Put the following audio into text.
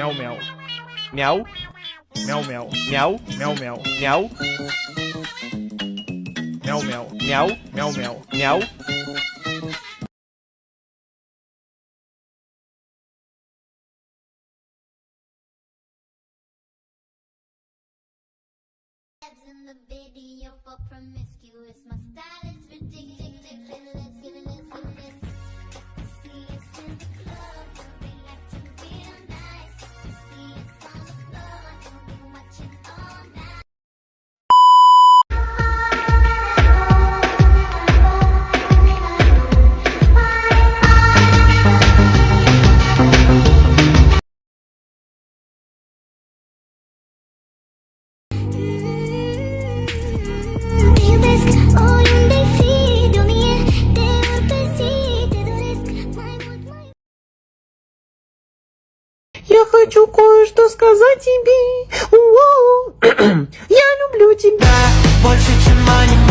Мяу мяу. Мяу. Мяу мяу. Мяу. Мяу мяу. Мяу. Мяу мяу. Мяу. Мяу мяу. Мяу. In the video for promiscuous, my style is ridiculous. See us in the club, don't be acting real nice. See us on the floor, don't be watching all night. Я хочу кое-что сказать тебе. Я люблю тебя больше, чем они.